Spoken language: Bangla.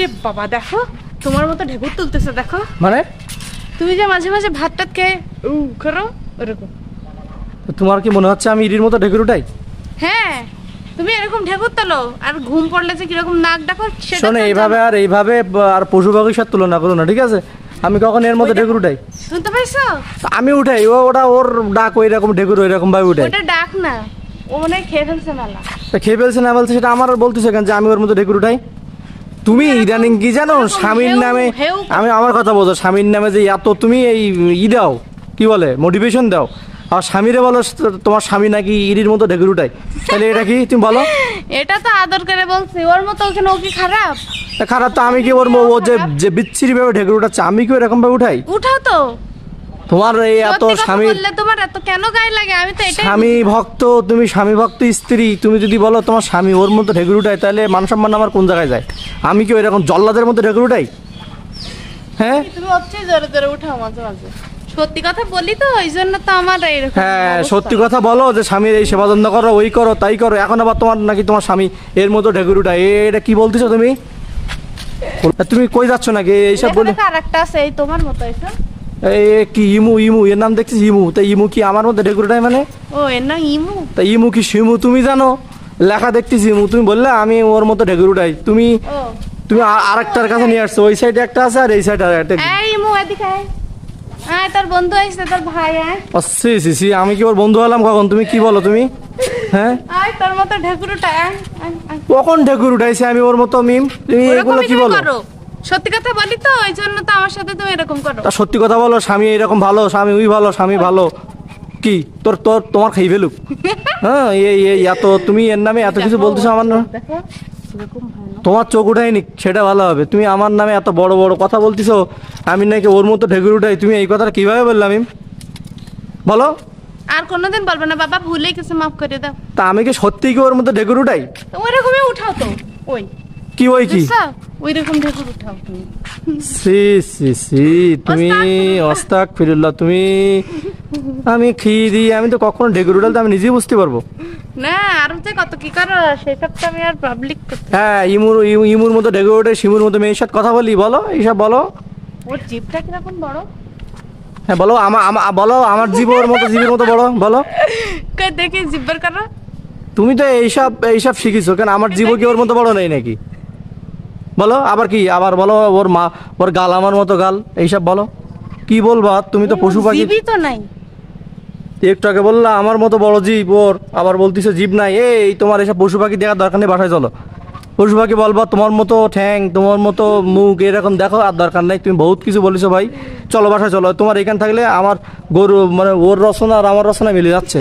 ওরে বাবা দেখো তোমার মতো ঢেকুর তুলতেছে দেখো। মানে তুমি যে মাঝে মাঝে ভাত টাত খেয়ে করো ওরকম। তোমার কি মনে হচ্ছে আমি ইরির মতো ঢেকুর উঠাই? হ্যাঁ তুমি এরকম ঢেকুর তোলো আর ঘুম পড়লে যে কিরকম নাক ডাকো সেটা। শোনো এইভাবে আর পশু পাখির সাথে তুলনা করো না, ঠিক আছে? আমি কখন এর মতো ঢেকুর উঠাই? শুনতে পাইছো? আমি উঠাই, ওটা ওর ডাক ওই রকম ঢেকুর ওই রকম ভাবে উঠাই। ওটা ডাক না, ও মনে হয় খেয়ে ফেলছে মেলা। খেয়ে ফেলছে না বলছে সেটা আমার বলতেছে কেন যে আমি ওর মতো ঢেকুর উঠাই? তুমি ইদানিং কি জানো স্বামীর নামে, আমি আমার কথা বলছো, স্বামীর নামে যে এত তুমি এই দাও কি বলে মোটিভেশন দাও, আর স্বামীরে বলো তোমার স্বামী নাকি ইরির মতো ঢেকুর উঠাই, তাহলে এটা কি তুমি বলো? এটা তো আদর করে বলছি, ওর মতো ওখানে ও কি খারাপ? খারাপ তো আমি কি ওর ও যে বিচ্ছিরি ভাবে ঢেকুর উঠাচ্ছে আমি কি এরকম ভাবে উঠাই? উঠাও তো। তোমার এই এত স্বামী বললে তোমার এত কেন গায়ে লাগে? আমি তো এটাই স্বামী ভক্ত, তুমি স্বামী ভক্ত স্ত্রী, তুমি যদি বলো তোমার স্বামী ওর মতো ঢেকুর উঠায় তাহলে মান সম্মান আমার কোন জায়গায় যায়? আমি কি ওইরকম জল্লাদের মতো ঢেকুর উঠাই? হ্যাঁ তুমি হচ্ছে জোরে জোরে উঠাও মাঝে মাঝে। সত্যি কথা বলি তো ওই জন্য তো আমার এরকম। হ্যাঁ সত্যি কথা বলো যে স্বামীর এই সেবা যত্ন করো, ওই করো তাই করো, এখন আবার তোমার নাকি তোমার স্বামী এর মতো ঢেকুর উঠায়, এটা কি বলতেছো তুমি? তুমি কই যাচ্ছ নাকি এইসব বলে? আরেকটা আছে এই তোমার মতো এসে এই কি ইমু এর নাম দেখছিস ইমু, তা ইমু কি আমার মধ্যে ঢেকুর উঠায় মানে? ও এর নাম ইমু? তা ইমু কি শিমু তুমি জানো? লেখা দেখতেছি ইমু, তুমি বললে আমি ওর মতো ঢেকুর উঠাই। তুমি আরেকটার কাছে নিয়ে আসছো, ওই সাইডে একটা আছে আর এই সাইডে আরেকটা। এই ইমু এদিকে আয়, আয় তোর বন্ধু আইছে, তোর ভাই আয়। সি আমি কি ওর বন্ধু হলাম কখন? তুমি কি বলো তুমি? হ্যাঁ আয় তোর মতো ঢেকুর উঠায়। কখন ঢেকুর উঠাইছে আমি ওর মতো? মিম তুমি এগুলো কি বলো? সত্যি কথা বলি তো ওই জন্য তো আমার সাথে তুমি এরকম করো। তা সত্যি কথা বলো, স্বামী এরকম ভালো, স্বামী ওই ভালো, স্বামী ভালো কি তোমার খাই ফেলুক? হ্যাঁ এই এত তুমি এর নামে এত কিছু বলতেছো আমার না, তোমার চোখ উঠায়নি সেটা ভালো হবে। তুমি আমার নামে এত বড় বড় কথা বলতেছো, আমি নাকি ওর মতো ঢেকুর উঠাই। তুমি এই কথাটা কিভাবে বললাম মিম বলো? আর কোনোদিন বলবো না বাবা, ভুলে গেছে, মাফ করে দাও। তা আমি কি সত্যি কি ওর মতো ঢেকুর উঠাই? ওইরকমই উঠাও তো, ওই কি ওই কি ওইরকম ঢেকুর উঠাও তুমি। সি তুমি আস্তাগফিরুল্লাহ, তুমি আমি খিদি আমি তো কখনো ঢেকুর উঠালে আমি নিজেই বুঝতে পারবো না। আর যে কত কি করো সেসব তো আমি আর পাবলিক করতে। হ্যাঁ ইমুর মতো ঢেকুর উঠে শিমুর মতো মেয়ের সাথে কথা বলি, বলো এইসব বলো। ওর জিভটা কিরকম বড়? হ্যাঁ বলো বলো আমার জীব ওর মতো জীবের মতো বড় বলো। দেখি জিব্বার করো। তুমি তো এইসব শিখিছো কেন? আমার জীব কি ওর মতো বড় নেই নাকি? বলো আবার কি আবার বলো, ওর গাল আমার মতো গাল, এইসব বলো কি বলবা? তুমি তো পশু পাখি তো নাই। একটু আগে বললা আমার মতো বড় জীব ওর, আবার বলতিছো জীব নাই। এই তোমার এসব পশু পাখি দেখার দরকার নেই, বাসায় চলো। পশু পাখি বলবা তোমার মতো ঠ্যাং, তোমার মতো মুখ এরকম দেখো, আর দরকার নাই। তুমি বহুত কিছু বলেছো ভাই, চলো বাসায় চলো। তোমার এখান থাকলে আমার গরু মানে ওর রচনা আর আমার রচনা মিলে যাচ্ছে।